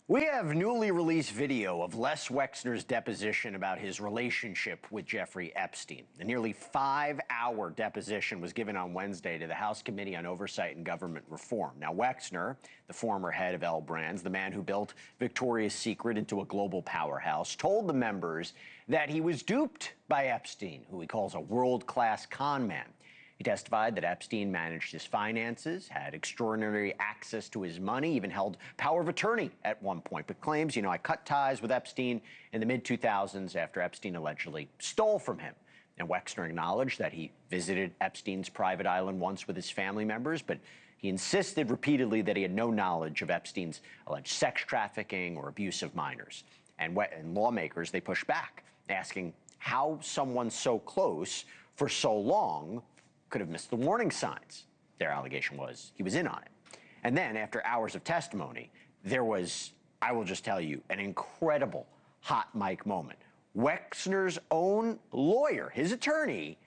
We have newly released video of Les Wexner's deposition about his relationship with Jeffrey Epstein. The nearly 5-hour deposition was given on Wednesday to the House Committee on Oversight and Government Reform. Now, Wexner, the former head of L Brands, the man who built Victoria's Secret into a global powerhouse, told the members that he was duped by Epstein, who he calls a world-class con man. He testified that Epstein managed his finances, had extraordinary access to his money, even held power of attorney at one point, but claims, I cut ties with Epstein in the mid-2000s after Epstein allegedly stole from him. And Wexner acknowledged that he visited Epstein's private island once with his family members, but he insisted repeatedly that he had no knowledge of Epstein's alleged sex trafficking or abuse of minors. And lawmakers, they pushed back, asking how someone so close for so long could have missed the warning signs. Their allegation was he was in on it. And then, after hours of testimony, there was, I will just tell you, an incredible hot mic moment. Wexner's own lawyer, his attorney,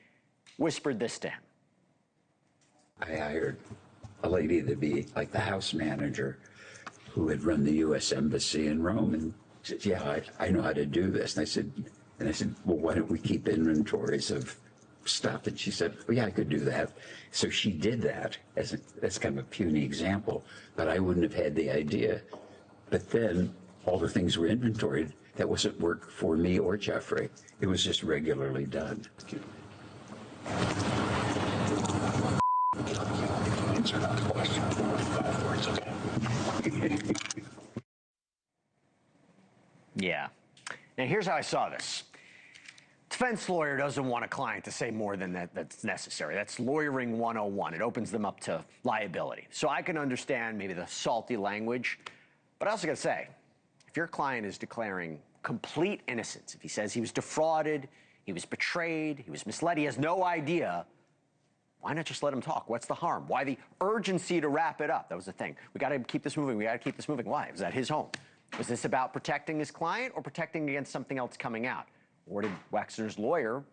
whispered this to him. I hired a lady to be like the house manager who had run the U.S. Embassy in Rome, and said, yeah, I know how to do this. And I said, well, why don't we keep inventories of stuff? And she said, well, yeah, I could do that. So she did that as kind of a puny example, but I wouldn't have had the idea. But then all the things were inventoried. That wasn't work for me or Jeffrey. It was just regularly done. Answer that question. 5 words, okay. Yeah. Now, here's how I saw this. Defense lawyer doesn't want a client to say more than that's necessary. That's lawyering 101. It opens them up to liability. So I can understand maybe the salty language, but I also got to say, if your client is declaring complete innocence, if he says he was defrauded, he was betrayed, he was misled, he has no idea, why not just let him talk? What's the harm? Why the urgency to wrap it up? That was the thing. We got to keep this moving. We got to keep this moving. Why? Was that his home? Was this about protecting his client or protecting against something else coming out? Or did Wexner's lawyer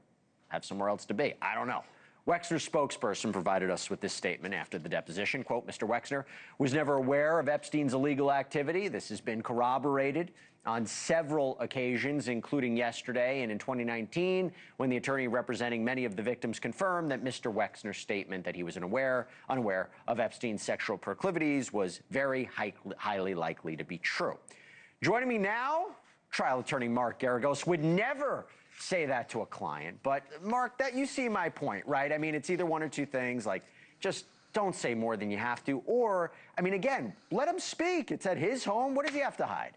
have somewhere else to be? I don't know. Wexner's spokesperson provided us with this statement after the deposition. Quote, Mr. Wexner was never aware of Epstein's illegal activity. This has been corroborated on several occasions, including yesterday and in 2019, when the attorney representing many of the victims confirmed that Mr. Wexner's statement that he was unaware of Epstein's sexual proclivities was very highly likely to be true. Joining me now, trial attorney Mark Geragos would never say that to a client. But Mark, that you see my point, right? I mean, it's either one or two things, like just don't say more than you have to. Or, I mean, again, let him speak. It's at his home. What does he have to hide?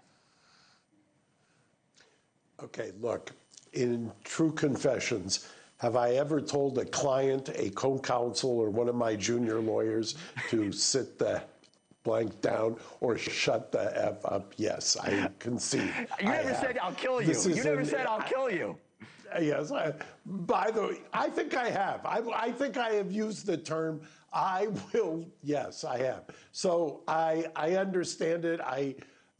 Okay, look, in true confessions, have I ever told a client, a co-counsel, or one of my junior lawyers to sit the blank down or shut the F up? Yes, I concede. You never said I'll kill you. You never said I'll kill you. Yes, by the way, I think I have. I think I have used the term, I will, yes, I have. So I understand it.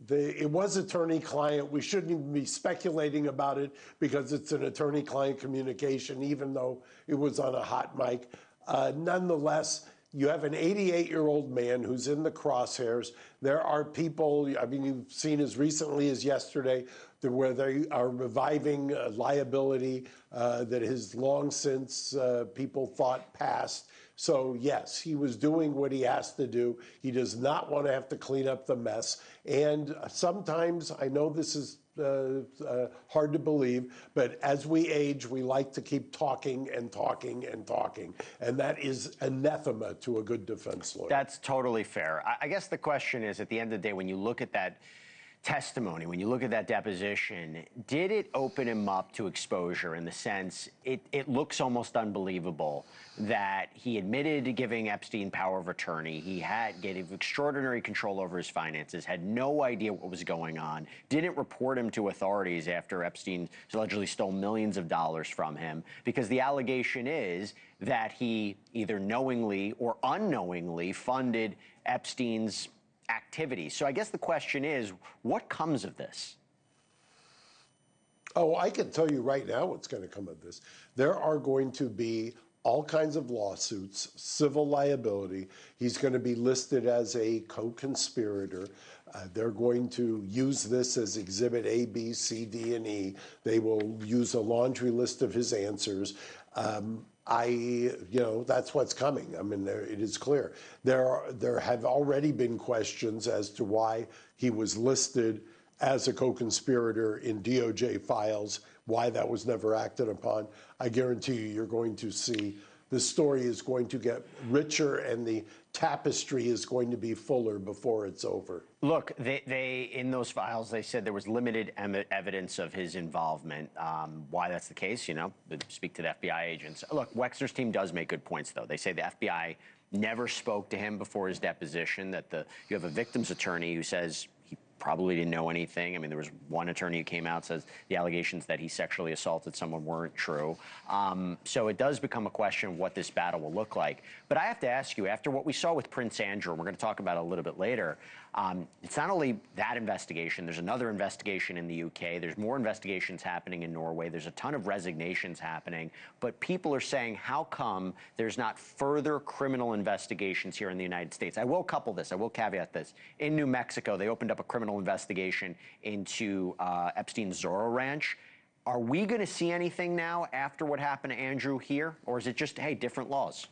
It was attorney-client. We shouldn't even be speculating about it because it's an attorney-client communication, even though it was on a hot mic. Nonetheless, you have an 88-year-old man who's in the crosshairs. There are people, I mean, you've seen as recently as yesterday where they are reviving liability that has long since people thought passed. So yes, he was doing what he has to do. He does not want to have to clean up the mess. And sometimes, I know this is hard to believe, but as we age, we like to keep talking and talking and talking. And that is anathema to a good defense lawyer. That's totally fair. I guess the question is, at the end of the day, when you look at that testimony, when you look at that deposition, did it open him up to exposure in the sense it looks almost unbelievable that he admitted to giving Epstein power of attorney. He gave extraordinary control over his finances, had no idea what was going on, didn't report him to authorities after Epstein allegedly stole millions of dollars from him, because the allegation is that he either knowingly or unknowingly funded Epstein's activities. So I guess the question is, what comes of this? Oh, I can tell you right now what's going to come of this. There are going to be all kinds of lawsuits, civil liability. He's going to be listed as a co-conspirator. They're going to use this as Exhibit A, B, C, D, and E. They will use a laundry list of his answers. That's what's coming. I mean, it is clear. There have already been questions as to why he was listed as a co-conspirator in DOJ files, why that was never acted upon. I guarantee you're going to see the story is going to get richer and the tapestry is going to be fuller before it's over. Look, they in those files, they said there was limited evidence of his involvement. Why that's the case, speak to the FBI agents. Look, Wexner's team does make good points, though. They say the FBI never spoke to him before his deposition, that you have a victim's attorney who says he probably didn't know anything. I mean, there was one attorney who came out and says the allegations that he sexually assaulted someone weren't true. So it does become a question of what this battle will look like. But I have to ask you, after what we saw with Prince Andrew, and we're going to talk about it a little bit later, it's not only that investigation, there's another investigation in the UK, there's more investigations happening in Norway, there's a ton of resignations happening, but people are saying, how come there's not further criminal investigations here in the United States? I will couple this, I will caveat this. In New Mexico, they opened up a criminal investigation into Epstein's Zorro Ranch. Are we going to see anything now after what happened to Andrew here, or is it just, hey, different laws?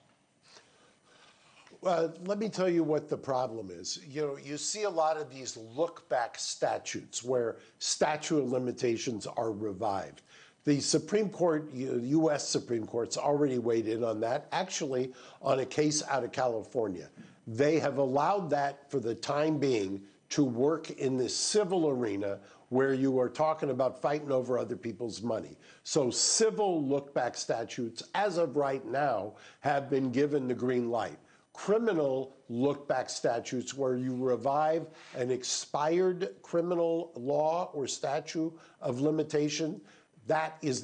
Well, let me tell you what the problem is. You see a lot of these look-back statutes where statute of limitations are revived. The Supreme Court, U.S. Supreme Court's already weighed in on that, actually on a case out of California. They have allowed that for the time being to work in the civil arena where you are talking about fighting over other people's money. So civil look-back statutes, as of right now, have been given the green light. Criminal look-back statutes where you revive an expired criminal law or statute of limitation, that is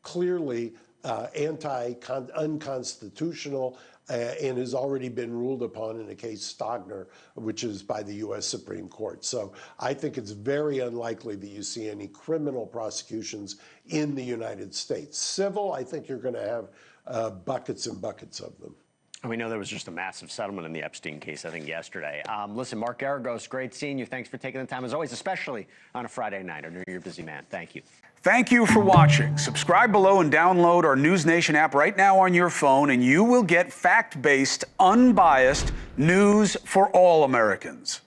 clearly unconstitutional and has already been ruled upon in a case Stogner, which is by the U.S. Supreme Court. So I think it's very unlikely that you see any criminal prosecutions in the United States. Civil, I think you're going to have buckets and buckets of them. And we know there was just a massive settlement in the Epstein case, I think, yesterday. Listen, Mark Geragos, great seeing you. Thanks for taking the time, as always, especially on a Friday night. I know you're a busy man. Thank you. Thank you for watching. Subscribe below and download our NewsNation app right now on your phone, and you will get fact-based, unbiased news for all Americans.